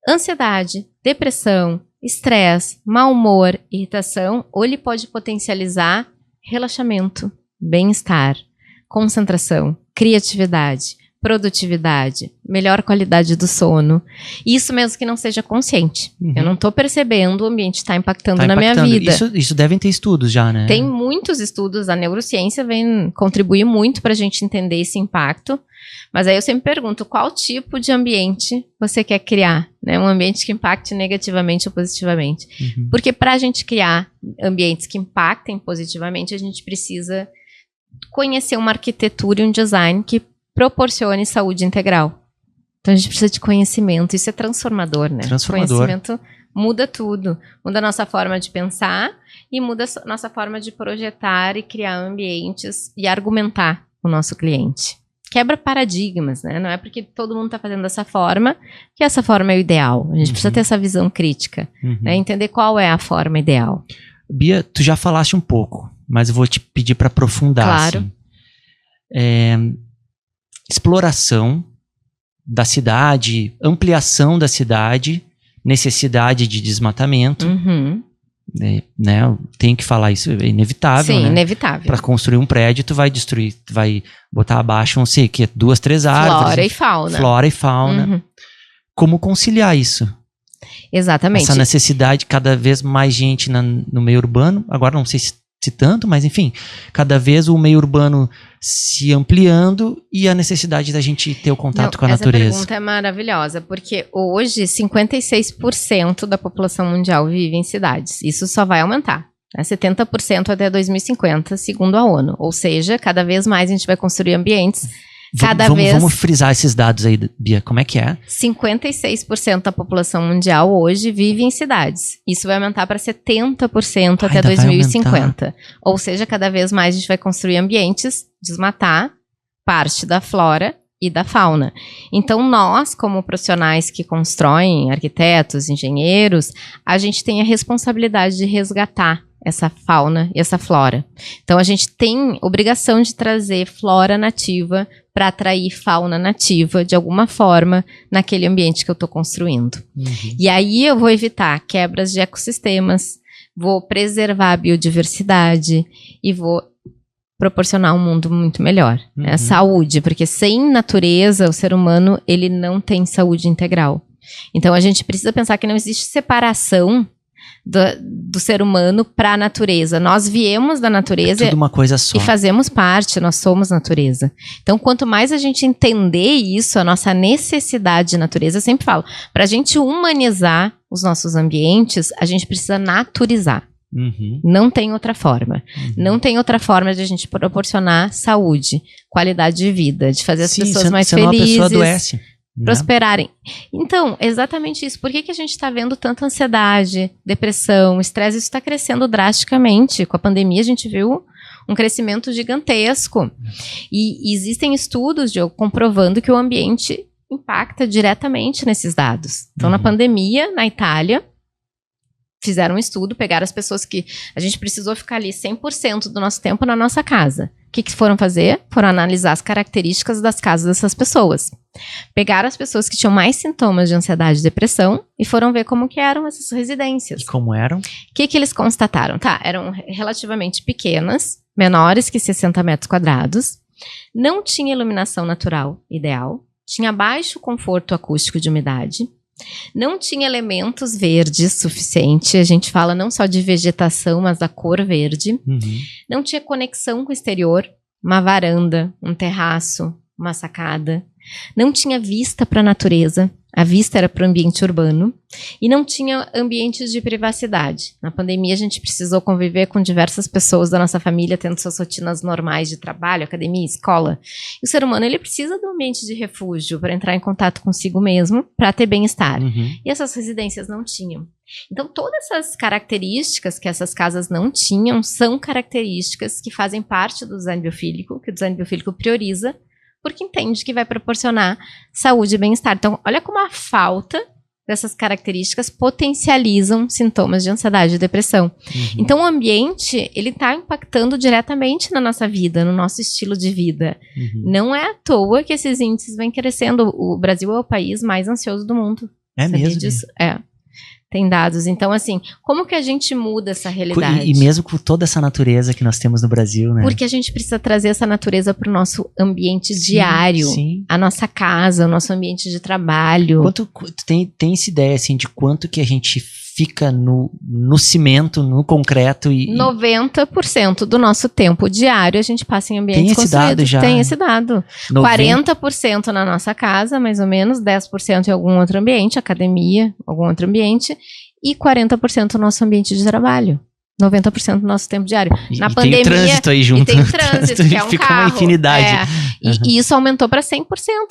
ansiedade, depressão, estresse, mau humor, irritação, ou ele pode potencializar relaxamento, bem-estar, concentração, criatividade, produtividade, melhor qualidade do sono. Isso mesmo que não seja consciente. Eu não estou percebendo, o ambiente está impactando na minha vida. Isso devem ter estudos já, né? Tem muitos estudos, a neurociência vem contribuir muito para a gente entender esse impacto. Mas aí eu sempre pergunto, qual tipo de ambiente você quer criar? Né? Um ambiente que impacte negativamente ou positivamente. Porque para a gente criar ambientes que impactem positivamente, a gente precisa conhecer uma arquitetura e um design que proporcione saúde integral. Então a gente precisa de conhecimento, isso é transformador, né? Conhecimento muda tudo, muda a nossa forma de pensar e muda a nossa forma de projetar e criar ambientes e argumentar o nosso cliente. Quebra paradigmas, né? Não é porque todo mundo está fazendo dessa forma que essa forma é o ideal. A gente precisa ter essa visão crítica, né? Entender qual é a forma ideal. Bia, tu já falaste um pouco, mas eu vou te pedir para aprofundar. Claro. Assim. Exploração da cidade, ampliação da cidade, necessidade de desmatamento, né? Tenho que falar isso, é inevitável, Sim, né? inevitável. Para construir um prédio, tu vai destruir, tu vai botar abaixo, não sei o que, 2, 3 árvores. Flora e fauna. Flora e fauna. Como conciliar isso? Exatamente. Essa necessidade, cada vez mais gente no meio urbano, agora não sei se tanto, mas enfim, cada vez o meio urbano se ampliando e a necessidade da gente ter o contato com a natureza. Essa pergunta é maravilhosa, porque hoje 56% da população mundial vive em cidades. Isso só vai aumentar. 70% até 2050, segundo a ONU. Ou seja, cada vez mais a gente vai construir ambientes. Vamos frisar esses dados aí, Bia. Como é que é? 56% da população mundial hoje vive em cidades. Isso vai aumentar para 70% até 2050. Ou seja, cada vez mais a gente vai construir ambientes, desmatar parte da flora e da fauna. Então, nós, como profissionais que constroem, arquitetos, engenheiros, a gente tem a responsabilidade de resgatar essa fauna e essa flora. Então, a gente tem obrigação de trazer flora nativa para atrair fauna nativa, de alguma forma, naquele ambiente que eu estou construindo. E aí eu vou evitar quebras de ecossistemas, vou preservar a biodiversidade e vou proporcionar um mundo muito melhor. Saúde, porque sem natureza, o ser humano ele não tem saúde integral. Então, a gente precisa pensar que não existe separação do ser humano para a natureza. Nós viemos da natureza tudo uma coisa só. E fazemos parte, nós somos natureza. Então, quanto mais a gente entender isso, a nossa necessidade de natureza, eu sempre falo, para a gente humanizar os nossos ambientes, a gente precisa naturizar. Não tem outra forma. Não tem outra forma de a gente proporcionar saúde, qualidade de vida, de fazer as pessoas mais felizes. Senão a pessoa adoece. Prosperarem. Então, exatamente isso. Por que a gente está vendo tanta ansiedade, depressão, estresse? Isso está crescendo drasticamente. Com a pandemia, a gente viu um crescimento gigantesco. E existem estudos, Diogo, comprovando que o ambiente impacta diretamente nesses dados. Então, na pandemia, na Itália, fizeram um estudo, pegaram as pessoas que a gente precisou ficar ali 100% do nosso tempo na nossa casa. O que foram fazer? Foram analisar as características das casas dessas pessoas. Pegaram as pessoas que tinham mais sintomas de ansiedade e depressão e foram ver como que eram essas residências. E como eram? O que eles constataram? Eram relativamente pequenas, menores que 60 metros quadrados, não tinha iluminação natural ideal, tinha baixo conforto acústico de umidade, não tinha elementos verdes suficiente, a gente fala não só de vegetação, mas da cor verde. Não tinha conexão com o exterior, uma varanda, um terraço, uma sacada. Não tinha vista para a natureza, a vista era para o ambiente urbano. E não tinha ambientes de privacidade. Na pandemia a gente precisou conviver com diversas pessoas da nossa família, tendo suas rotinas normais de trabalho, academia, escola. E o ser humano ele precisa de um ambiente de refúgio para entrar em contato consigo mesmo, para ter bem-estar. E essas residências não tinham. Então todas essas características que essas casas não tinham são características que fazem parte do design biofílico, que o design biofílico prioriza, porque entende que vai proporcionar saúde e bem-estar. Então, olha como a falta dessas características potencializam sintomas de ansiedade e depressão. Então, o ambiente, ele está impactando diretamente na nossa vida, no nosso estilo de vida. Não é à toa que esses índices vêm crescendo. O Brasil é o país mais ansioso do mundo. É mesmo? Disso? É. Tem dados. Então, assim, como que a gente muda essa realidade? E mesmo com toda essa natureza que nós temos no Brasil, né? Porque a gente precisa trazer essa natureza para o nosso ambiente diário. A nossa casa, o nosso ambiente de trabalho. Quanto tem essa ideia, assim, de quanto que a gente fica no cimento, no concreto 90% do nosso tempo diário a gente passa em ambientes construídos. Tem esse dado já? Tem esse dado. 40% na nossa casa, mais ou menos, 10% em algum outro ambiente, academia, algum outro ambiente, e 40% no nosso ambiente de trabalho. 90% do nosso tempo diário. Na pandemia, tem trânsito aí junto. E tem trânsito, que é um fica carro. Uma infinidade. E isso aumentou para 100%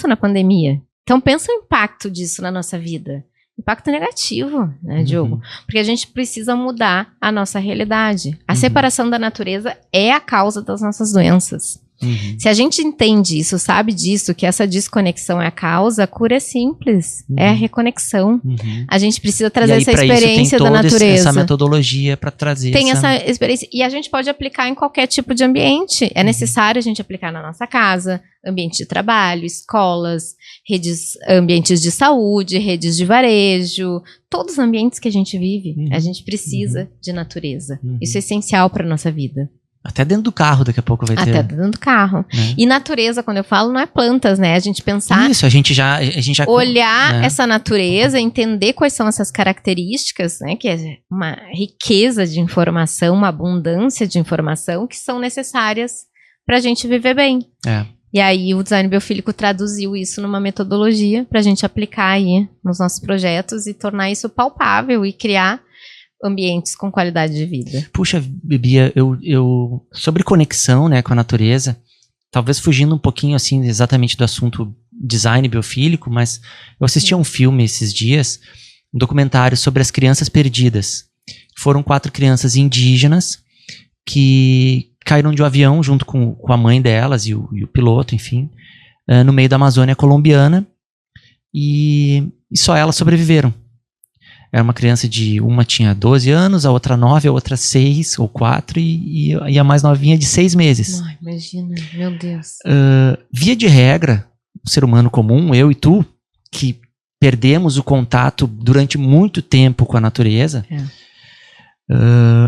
na pandemia. Então pensa o impacto disso na nossa vida. Impacto negativo, né, Diogo? Porque a gente precisa mudar a nossa realidade. A separação da natureza é a causa das nossas doenças. Se a gente entende isso, sabe disso, que essa desconexão é a causa, a cura é simples, é a reconexão. A gente precisa trazer essa experiência da natureza. Essa metodologia para trazer essa experiência. E a gente pode aplicar em qualquer tipo de ambiente. É necessário a gente aplicar na nossa casa, ambiente de trabalho, escolas, ambientes de saúde, redes de varejo, todos os ambientes que a gente vive, a gente precisa de natureza. Isso é essencial para a nossa vida. Até dentro do carro daqui a pouco vai ter. Até dentro do carro. Né? E natureza, quando eu falo, não é plantas, né? A gente pensar... Isso, a gente já olhar, né? essa natureza, entender quais são essas características, né? Que é uma riqueza de informação, uma abundância de informação que são necessárias para a gente viver bem. E aí o design biofílico traduziu isso numa metodologia para a gente aplicar aí nos nossos projetos e tornar isso palpável e criar ambientes com qualidade de vida. Puxa, Bia, eu sobre conexão, né, com a natureza, talvez fugindo um pouquinho, assim, exatamente do assunto design biofílico, mas eu assisti a um filme esses dias, um documentário sobre as crianças perdidas. Foram 4 crianças indígenas que caíram de um avião junto com a mãe delas e o piloto, enfim, no meio da Amazônia colombiana, e só elas sobreviveram. Era uma criança uma tinha 12 anos, a outra 9, a outra 6 ou 4 e a mais novinha de 6 meses. Ai, imagina, meu Deus. Via de regra, o ser humano comum, eu e tu, que perdemos o contato durante muito tempo com a natureza,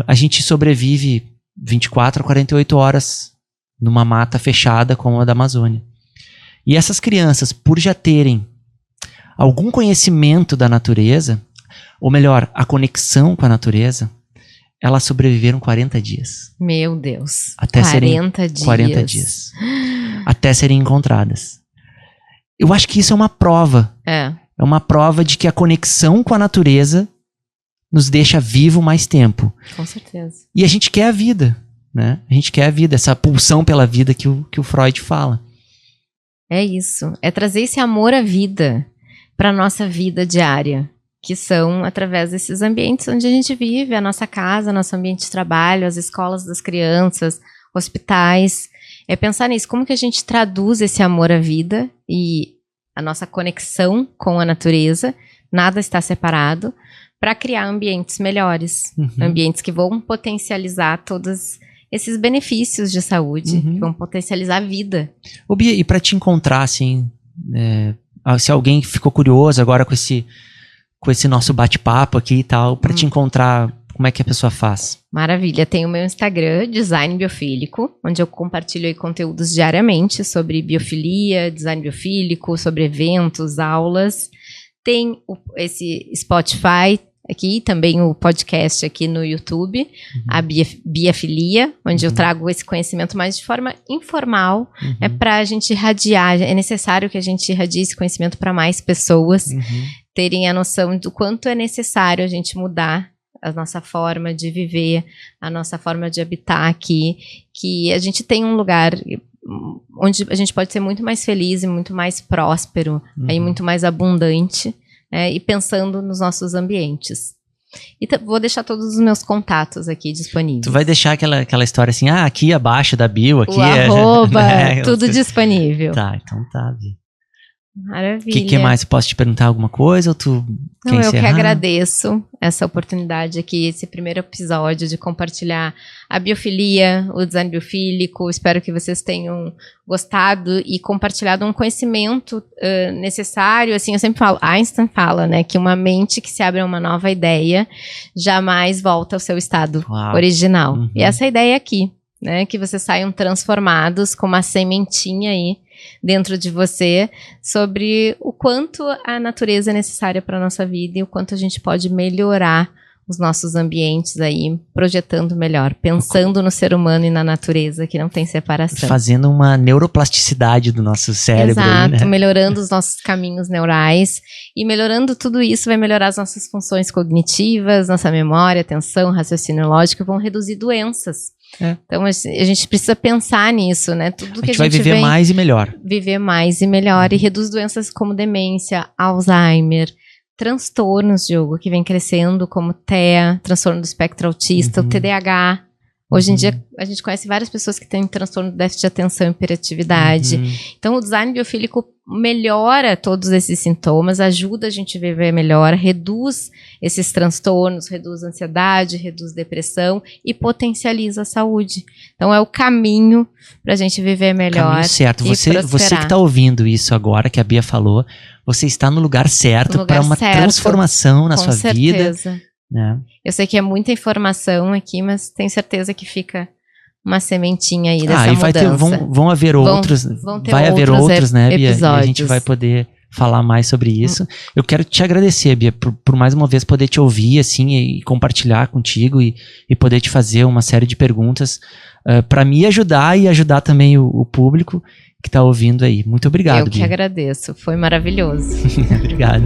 a gente sobrevive 24 a 48 horas numa mata fechada como a da Amazônia. E essas crianças, por já terem algum conhecimento da natureza, ou melhor, a conexão com a natureza, elas sobreviveram 40 dias. Meu Deus. Até 40 dias. 40 dias. Até serem encontradas. Eu acho que isso é uma prova. É uma prova de que a conexão com a natureza nos deixa vivo mais tempo. Com certeza. E a gente quer a vida, né? A gente quer a vida, essa pulsão pela vida que o Freud fala. É isso. É trazer esse amor à vida para a nossa vida diária, que são através desses ambientes onde a gente vive, a nossa casa, nosso ambiente de trabalho, as escolas das crianças, hospitais. É pensar nisso, como que a gente traduz esse amor à vida e a nossa conexão com a natureza, nada está separado, para criar ambientes melhores, ambientes que vão potencializar todos esses benefícios de saúde, que vão potencializar a vida. Ô Bia, e para te encontrar, assim, se alguém ficou curioso agora com esse nosso bate-papo aqui e tal, para te encontrar, como é que a pessoa faz? Maravilha, tem o meu Instagram, Design Biofílico, onde eu compartilho aí conteúdos diariamente sobre biofilia, design biofílico, sobre eventos, aulas. Tem esse Spotify aqui, também o podcast aqui no YouTube, a Biafilia, onde eu trago esse conhecimento mais de forma informal, para a gente irradiar, é necessário que a gente irradie esse conhecimento para mais pessoas, terem a noção do quanto é necessário a gente mudar a nossa forma de viver, a nossa forma de habitar aqui, que a gente tem um lugar onde a gente pode ser muito mais feliz e muito mais próspero, aí muito mais abundante, e pensando nos nossos ambientes. E vou deixar todos os meus contatos aqui disponíveis. Tu vai deixar aquela história assim, aqui abaixo da bio, aqui o arroba, tudo disponível. Tá, então tá, Bia. Maravilha. O que mais? Posso te perguntar alguma coisa ou tu quer encerrar? Eu que agradeço essa oportunidade aqui, esse primeiro episódio de compartilhar a biofilia, o design biofílico. Espero que vocês tenham gostado e compartilhado um conhecimento necessário. Assim, eu sempre falo, Einstein fala, né, que uma mente que se abre a uma nova ideia jamais volta ao seu estado original. E essa é a ideia aqui, né, que vocês saiam transformados com uma sementinha aí dentro de você, sobre o quanto a natureza é necessária para a nossa vida e o quanto a gente pode melhorar os nossos ambientes aí, projetando melhor, pensando no ser humano e na natureza, que não tem separação. Fazendo uma neuroplasticidade do nosso cérebro. Exato, aí, né? melhorando os nossos caminhos neurais, e melhorando tudo isso vai melhorar as nossas funções cognitivas, nossa memória, atenção, raciocínio lógico, vão reduzir doenças. Então a gente precisa pensar nisso, né? Tudo que a gente vai viver mais e melhor. Viver mais e melhor, e reduz doenças como demência, Alzheimer, transtornos, Diogo, que vem crescendo, como TEA, transtorno do espectro autista, o TDAH. Hoje em dia, a gente conhece várias pessoas que têm transtorno de déficit de atenção e hiperatividade. Então, o design biofílico melhora todos esses sintomas, ajuda a gente a viver melhor, reduz esses transtornos, reduz a ansiedade, reduz depressão e potencializa a saúde. Então, é o caminho para a gente viver melhor. Caminho certo. Você que está ouvindo isso agora, que a Bia falou, você está no lugar certo para uma transformação na sua vida. Né? Eu sei que é muita informação aqui, mas tenho certeza que fica uma sementinha aí dessa e mudança. Vão haver outros, vai haver outros, né, Bia? E a gente vai poder falar mais sobre isso. Eu quero te agradecer, Bia, por mais uma vez poder te ouvir, assim, e compartilhar contigo e poder te fazer uma série de perguntas para me ajudar e ajudar também o público que está ouvindo aí. Muito obrigado, Bia. Eu que agradeço, foi maravilhoso. Obrigado.